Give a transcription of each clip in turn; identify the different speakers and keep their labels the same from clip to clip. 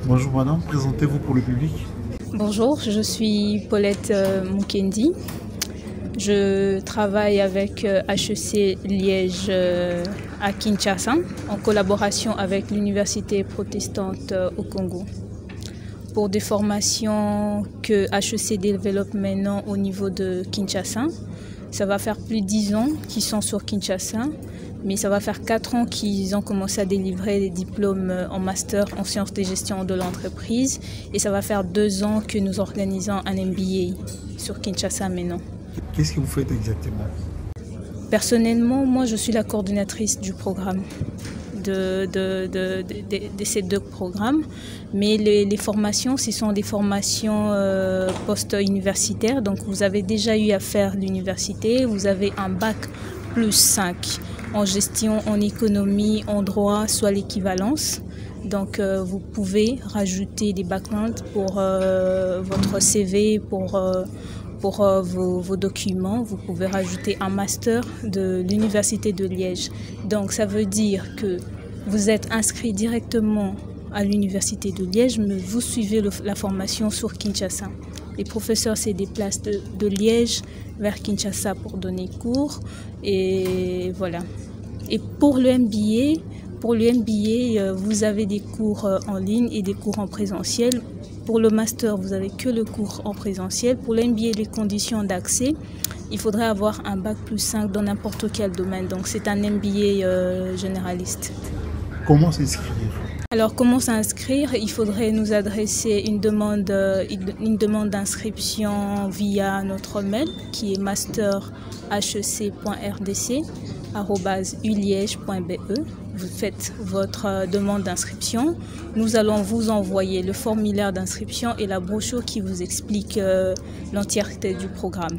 Speaker 1: Bonjour madame, présentez-vous pour le public.
Speaker 2: Bonjour, je suis Paulette Mukendi. Je travaille avec HEC Liège à Kinshasa en collaboration avec l'Université protestante au Congo. Pour des formations que HEC développe maintenant au niveau de Kinshasa, ça va faire plus de 10 ans qu'ils sont sur Kinshasa, mais ça va faire 4 ans qu'ils ont commencé à délivrer des diplômes en master en sciences de gestion de l'entreprise et ça va faire 2 ans que nous organisons un MBA sur Kinshasa maintenant.
Speaker 1: Qu'est-ce que vous faites exactement?
Speaker 2: Personnellement, moi je suis la coordinatrice du programme, de ces 2 programmes, mais les formations, ce sont des formations post-universitaires, donc vous avez déjà eu à faire l'université, vous avez un bac plus 5 en gestion, en économie, en droit, soit l'équivalence. Donc vous pouvez rajouter des backgrounds pour votre CV, pour vos documents. Vous pouvez rajouter un master de l'Université de Liège. Donc ça veut dire que vous êtes inscrit directement à l'Université de Liège, mais vous suivez la formation sur Kinshasa. Les professeurs se déplacent de Liège vers Kinshasa pour donner cours. Et voilà. Et pour le MBA, vous avez des cours en ligne et des cours en présentiel. Pour le master, vous n'avez que le cours en présentiel. Pour le MBA, les conditions d'accès, il faudrait avoir un bac plus 5 dans n'importe quel domaine. Donc c'est un MBA généraliste.
Speaker 1: Comment s'inscrire?
Speaker 2: Alors, comment s'inscrire? Il faudrait nous adresser une demande d'inscription via notre mail qui est masterhec.rdc@uliege.be. Vous faites votre demande d'inscription. Nous allons vous envoyer le formulaire d'inscription et la brochure qui vous explique l'entièreté du programme.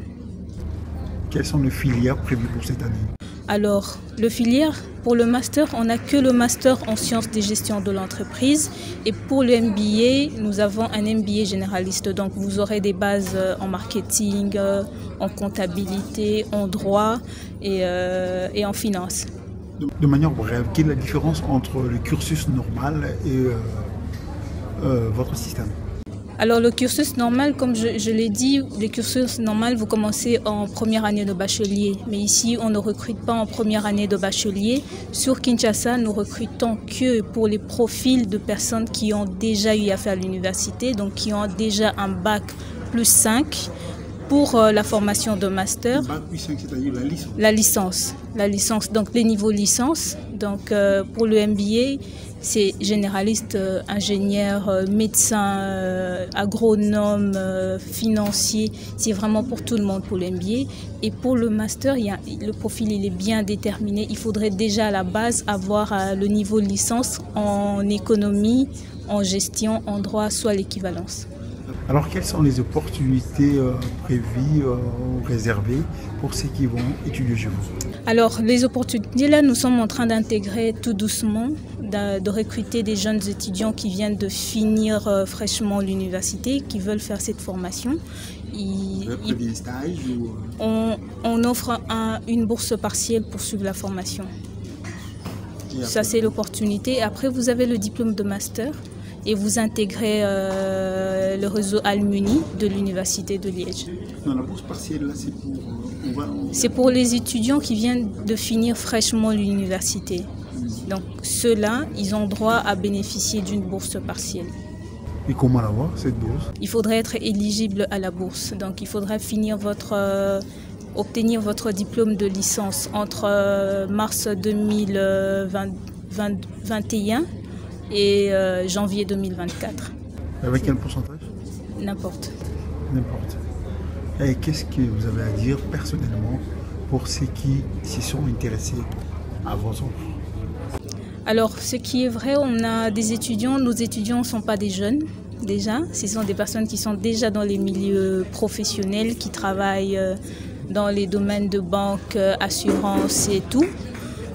Speaker 1: Quelles sont les filières prévues pour cette année?
Speaker 2: Alors, le filière, pour le master, on n'a que le master en sciences de gestion de l'entreprise. Et pour le MBA, nous avons un MBA généraliste. Donc, vous aurez des bases en marketing, en comptabilité, en droit et en finance.
Speaker 1: De manière brève, quelle est la différence entre le cursus normal et votre système?
Speaker 2: Alors le cursus normal, comme je l'ai dit, le cursus normal, vous commencez en première année de bachelier. Mais ici, on ne recrute pas en première année de bachelier. Sur Kinshasa, nous recrutons que pour les profils de personnes qui ont déjà eu à faire l'université, donc qui ont déjà un bac plus 5 pour la formation de master.
Speaker 1: Bac plus 5, c'est-à-dire la licence?
Speaker 2: La licence, donc les niveaux licence. Donc pour le MBA, c'est généraliste, ingénieur, médecin, agronome, financier. C'est vraiment pour tout le monde pour le MBA. Et pour le master, le profil il est bien déterminé. Il faudrait déjà à la base avoir le niveau licence en économie, en gestion, en droit, soit l'équivalence.
Speaker 1: Alors quelles sont les opportunités prévues ou réservées pour ceux qui vont étudier chez vous?
Speaker 2: Alors les opportunités, là nous sommes en train d'intégrer tout doucement, de recruter des jeunes étudiants qui viennent de finir fraîchement l'université, qui veulent faire cette formation.
Speaker 1: Un stage ou...
Speaker 2: on offre une bourse partielle pour suivre la formation. Ça c'est l'opportunité. Après vous avez le diplôme de master. Et vous intégrez le réseau Alumni de l'Université de Liège.
Speaker 1: Non, la bourse partielle, là, c'est pour...
Speaker 2: C'est pour les étudiants qui viennent de finir fraîchement l'université. Donc ceux-là, ils ont droit à bénéficier d'une bourse partielle.
Speaker 1: Et comment l'avoir, cette bourse?
Speaker 2: Il faudrait être éligible à la bourse. Donc il faudrait obtenir votre diplôme de licence entre mars 2021 et janvier 2024.
Speaker 1: Avec quel pourcentage?
Speaker 2: N'importe.
Speaker 1: N'importe. Et qu'est-ce que vous avez à dire personnellement pour ceux qui s'y sont intéressés à vos offres?
Speaker 2: Alors, ce qui est vrai, on a des étudiants. Nos étudiants ne sont pas des jeunes, déjà. Ce sont des personnes qui sont déjà dans les milieux professionnels, qui travaillent dans les domaines de banque, assurance et tout.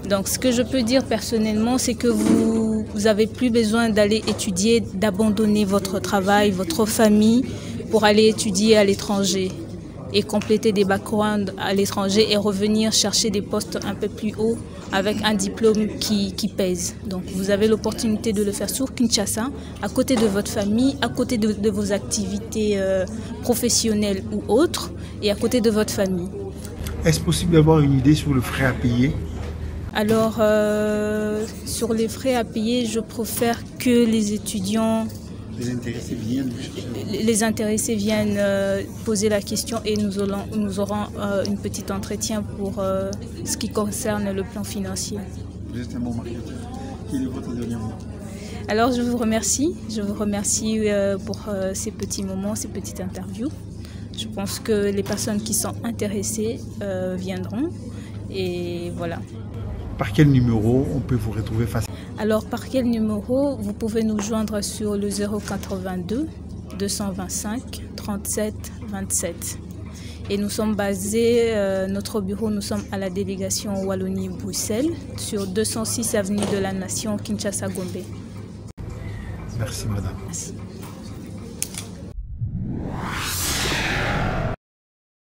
Speaker 2: Donc, ce que je peux dire personnellement, c'est que vous n'avez plus besoin d'aller étudier, d'abandonner votre travail, votre famille pour aller étudier à l'étranger. et compléter des backgrounds à l'étranger et revenir chercher des postes un peu plus hauts avec un diplôme qui pèse. Donc vous avez l'opportunité de le faire sur Kinshasa, à côté de votre famille, à côté de vos activités professionnelles ou autres, et à côté de votre famille.
Speaker 1: Est-ce possible d'avoir une idée sur le frais à payer?
Speaker 2: Alors, sur les frais à payer, je préfère que les étudiants... Les intéressés viennent poser la question et nous aurons une petite entretien pour ce qui concerne le plan financier.
Speaker 1: Vous êtes un bon marketeur. Quel est votre dernier mot?
Speaker 2: Alors je vous remercie pour ces petits moments, ces petites interviews. Je pense que les personnes qui sont intéressées viendront et voilà.
Speaker 1: Par quel numéro on peut vous retrouver facilement?
Speaker 2: Alors, par quel numéro? Vous pouvez nous joindre sur le 082 225 37 27. Et nous sommes basés, notre bureau, nous sommes à la délégation Wallonie-Bruxelles, sur 206 avenue de la Nation, Kinshasa-Gombe.
Speaker 1: Merci, madame.
Speaker 2: Merci.